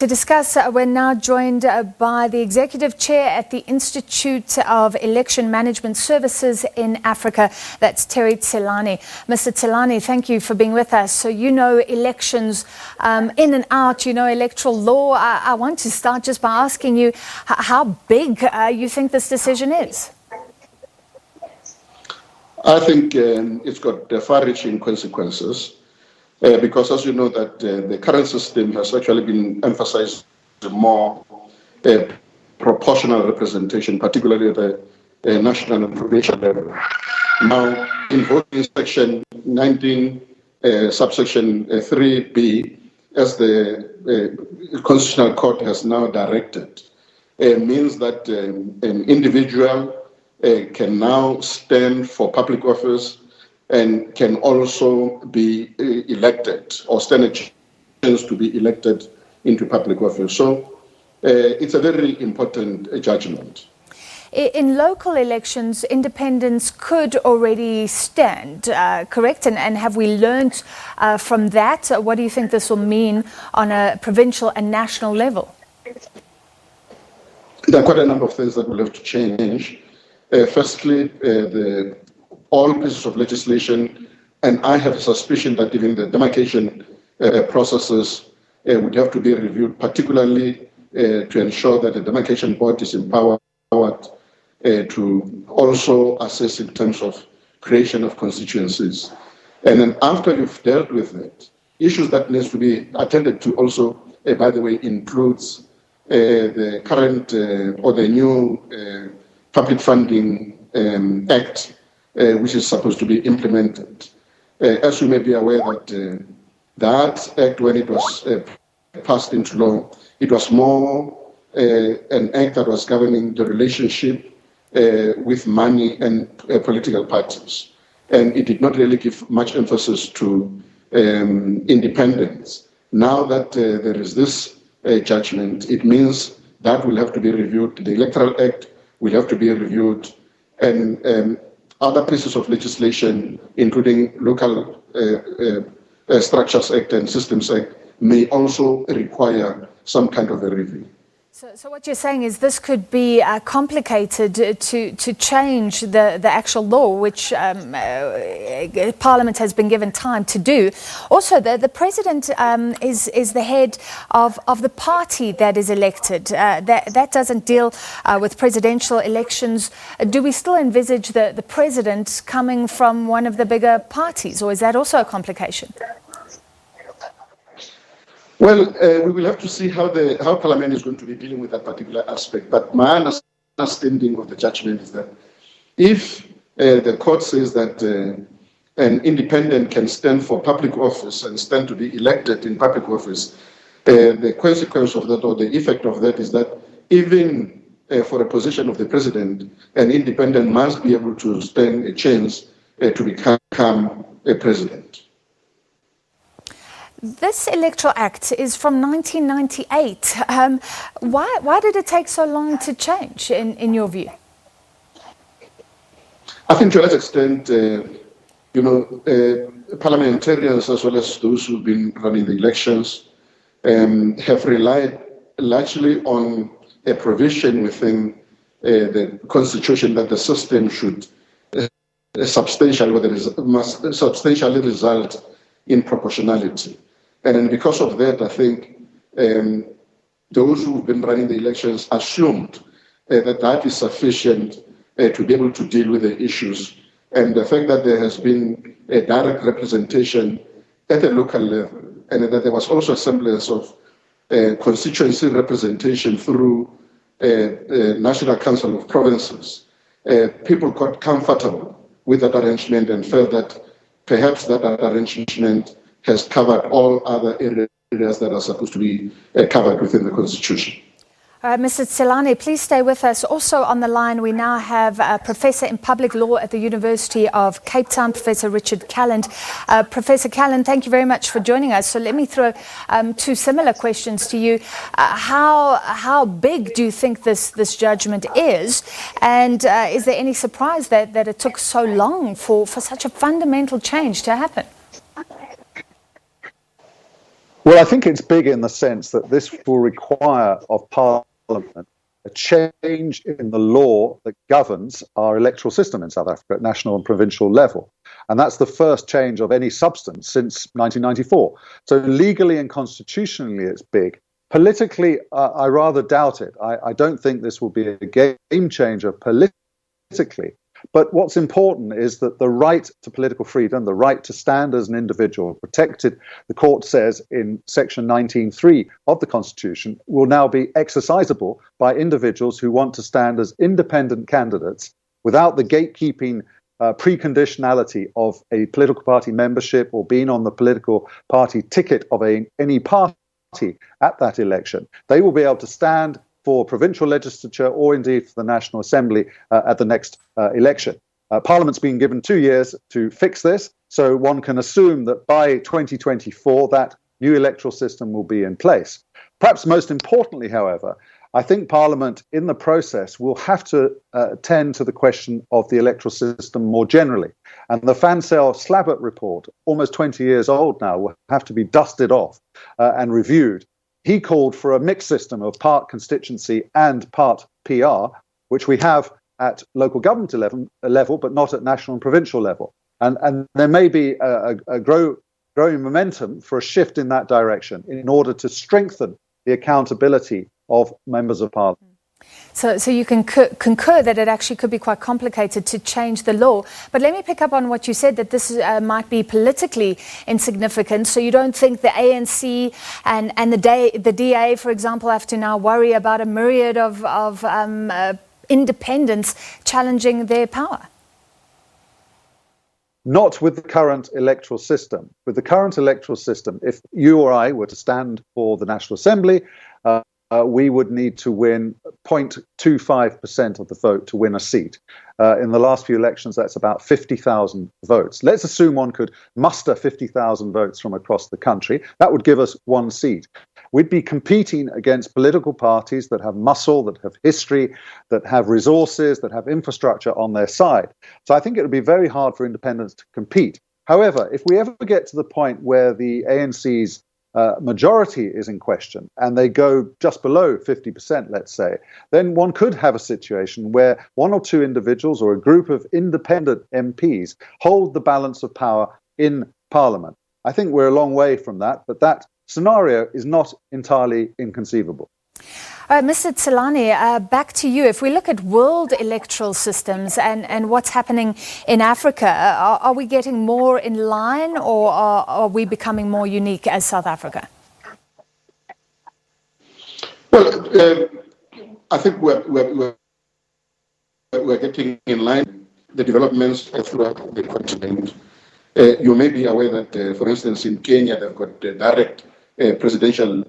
To discuss, we're now joined by the Executive Chair at the Institute of Election Management Services in Africa. That's Terry Tselane. Mr. Tselane, thank you for being with us. So you know elections in and out, you know electoral law. I want to start just by asking you how big you think this decision is. I think it's got far-reaching consequences. Because as you know that the current system has actually been emphasized more proportional representation, particularly at the national and provincial level. Now, in voting section 19, subsection 3B, as the Constitutional Court has now directed, means that an individual can now stand for public office and can also be elected or stand a chance to be elected into public office. So it's a very important judgment. In local elections, independents could already stand, correct? And have we learned from that? What do you think this will mean on a provincial and national level? There are quite a number of things that will have to change. Firstly, all pieces of legislation, and I have a suspicion that even the demarcation processes would have to be reviewed, particularly to ensure that the demarcation board is empowered to also assess in terms of creation of constituencies. And then after you've dealt with it, issues that needs to be attended to also, by the way, includes the current or the new Public Funding Act, which is supposed to be implemented. As you may be aware that that act, when it was passed into law, it was more an act that was governing the relationship with money and political parties. And it did not really give much emphasis to independence. Now that there is this judgment, it means that will have to be reviewed. The Electoral Act will have to be reviewed. And other pieces of legislation, including Local Structures Act and Systems Act, may also require some kind of a review. So what you're saying is this could be complicated to change the actual law, which Parliament has been given time to do. Also, the President is the head of the party that is elected. That doesn't deal with presidential elections. Do we still envisage the President coming from one of the bigger parties, or is that also a complication? Well, we will have to see how Parliament is going to be dealing with that particular aspect. But my understanding of the judgment is that if the court says that an independent can stand for public office and stand to be elected in public office, the consequence of that or the effect of that is that even for a position of the president, an independent must be able to stand a chance to become a president. This Electoral Act is from 1998. Why did it take so long to change, in your view? I think to that extent, parliamentarians as well as those who've been running the elections have relied largely on a provision within the Constitution that the system should substantially result in proportionality. And because of that, I think those who've been running the elections assumed that is sufficient to be able to deal with the issues. And the fact that there has been a direct representation at the local level, and that there was also a semblance of constituency representation through National Council of Provinces, people got comfortable with that arrangement and felt that perhaps that arrangement has covered all other areas that are supposed to be covered within the Constitution. Mr. Tselane, please stay with us. Also on the line, we now have a Professor in Public Law at the University of Cape Town, Professor Richard Calland. Professor Calland, thank you very much for joining us. So let me throw two similar questions to you. How big do you think this judgment is? And is there any surprise that it took so long for such a fundamental change to happen? Well, I think it's big in the sense that this will require of Parliament a change in the law that governs our electoral system in South Africa at national and provincial level. And that's the first change of any substance since 1994. So legally and constitutionally, it's big. Politically, I rather doubt it. I don't think this will be a game changer politically. But what's important is that the right to political freedom, the right to stand as an individual, protected, the court says in section 19.3 of the Constitution, will now be exercisable by individuals who want to stand as independent candidates without the gatekeeping preconditionality of a political party membership or being on the political party ticket of any party at that election. They will be able to stand for provincial legislature or indeed for the National Assembly at the next election. Parliament's been given 2 years to fix this, so one can assume that by 2024 that new electoral system will be in place. Perhaps most importantly, however, I think Parliament in the process will have to attend to the question of the electoral system more generally. And the Fansel-Slabbert report, almost 20 years old now, will have to be dusted off and reviewed. He called for a mixed system of part constituency and part PR, which we have at local government level, but not at national and provincial level. And there may be a growing momentum for a shift in that direction in order to strengthen the accountability of members of Parliament. So you can concur that it actually could be quite complicated to change the law. But let me pick up on what you said, that this might be politically insignificant. So you don't think the ANC and the DA, for example, have to now worry about a myriad of independents challenging their power? Not with the current electoral system. With the current electoral system, if you or I were to stand for the National Assembly, we would need to win 0.25% of the vote to win a seat. In the last few elections, that's about 50,000 votes. Let's assume one could muster 50,000 votes from across the country. That would give us one seat. We'd be competing against political parties that have muscle, that have history, that have resources, that have infrastructure on their side. So I think it would be very hard for independents to compete. However, if we ever get to the point where the ANC's majority is in question and they go just below 50%, let's say, then one could have a situation where one or two individuals or a group of independent MPs hold the balance of power in Parliament. I think we're a long way from that, but that scenario is not entirely inconceivable. Mr. Tselane, back to you. If we look at world electoral systems and what's happening in Africa, are we getting more in line, or are we becoming more unique as South Africa? Well, I think we're getting in line. The developments throughout the continent. You may be aware that, for instance, in Kenya, they've got direct presidential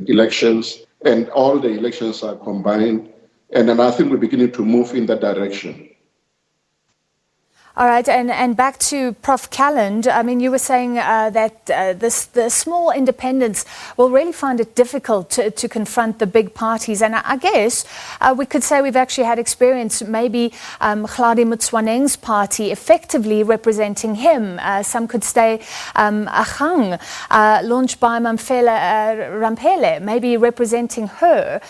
elections, and all the elections are combined. And then I think we're beginning to move in that direction. All right, and back to Prof. Calland. I mean, you were saying that the small independents will really find it difficult to confront the big parties. And I guess we could say we've actually had experience, maybe Hladi Motsoeneng's party effectively representing him. Some could say Agang, launched by Mamfela Ramphele, maybe representing her.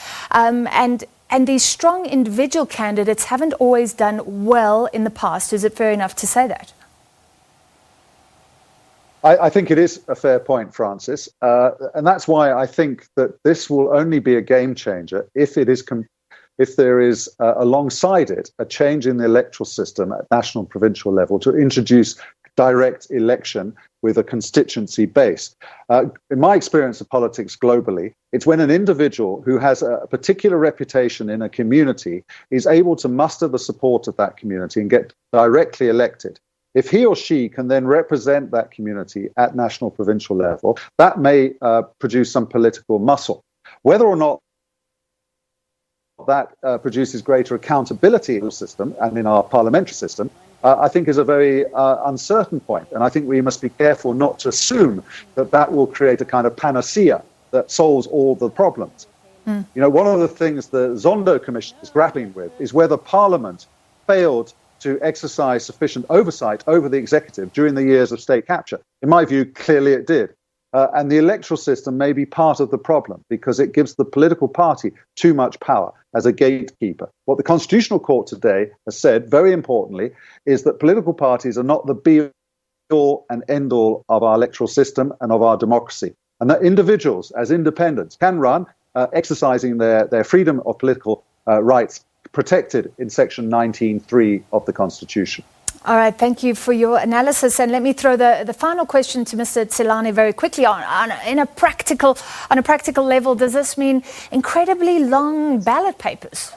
And these strong individual candidates haven't always done well in the past. Is it fair enough to say that? I think it is a fair point, Francis. And that's why I think that this will only be a game changer if there is alongside it a change in the electoral system at national and provincial level to introduce direct election with a constituency base. In my experience of politics globally, it's when an individual who has a particular reputation in a community is able to muster the support of that community and get directly elected. If he or she can then represent that community at national provincial level, that may produce some political muscle. Whether or not that produces greater accountability in the system and in our parliamentary system, I think is a very uncertain point. And I think we must be careful not to assume that that will create a kind of panacea that solves all the problems. You know, one of the things the Zondo Commission is grappling with is whether Parliament failed to exercise sufficient oversight over the executive during the years of state capture. In my view, clearly it did. And the electoral system may be part of the problem because it gives the political party too much power as a gatekeeper. What the Constitutional Court today has said, very importantly, is that political parties are not the be-all and end-all of our electoral system and of our democracy, and that individuals, as independents, can run, exercising their freedom of political rights protected in Section 19(3) of the Constitution. All right, thank you for your analysis. And let me throw the final question to Mr. Tselane very quickly. On a practical level, does this mean incredibly long ballot papers?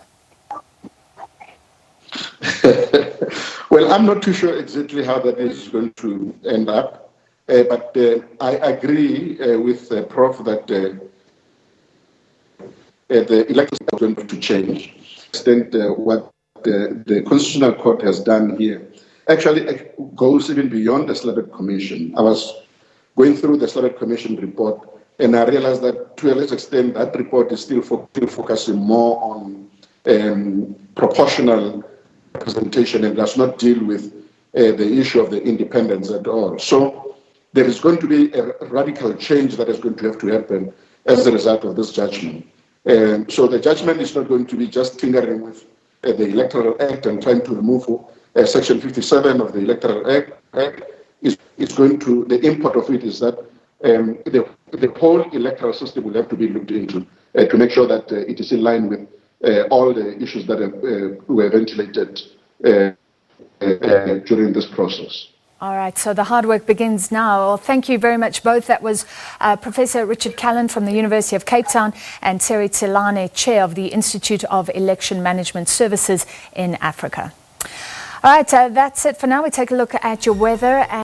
Well, I'm not too sure exactly how that is going to end up, but I agree with Prof. that the electoral system is going to change. What the Constitutional Court has done here actually goes even beyond the Slavic Commission. I was going through the Slavic Commission report, and I realized that to a large extent that report is still focusing more on proportional representation and does not deal with the issue of the independence at all. So there is going to be a radical change that is going to have to happen as a result of this judgment. So the judgment is not going to be just tinkering with the Electoral Act and trying to remove Section 57 of the Electoral Act. It's going to, the import of it is that the whole electoral system will have to be looked into to make sure that it is in line with all the issues that were ventilated during this process. All right, so the hard work begins now. Well, thank you very much both. That was Professor Richard Callan from the University of Cape Town and Terry Tselane, Chair of the Institute of Election Management Services in Africa. All right, that's it for now. We take a look at your weather.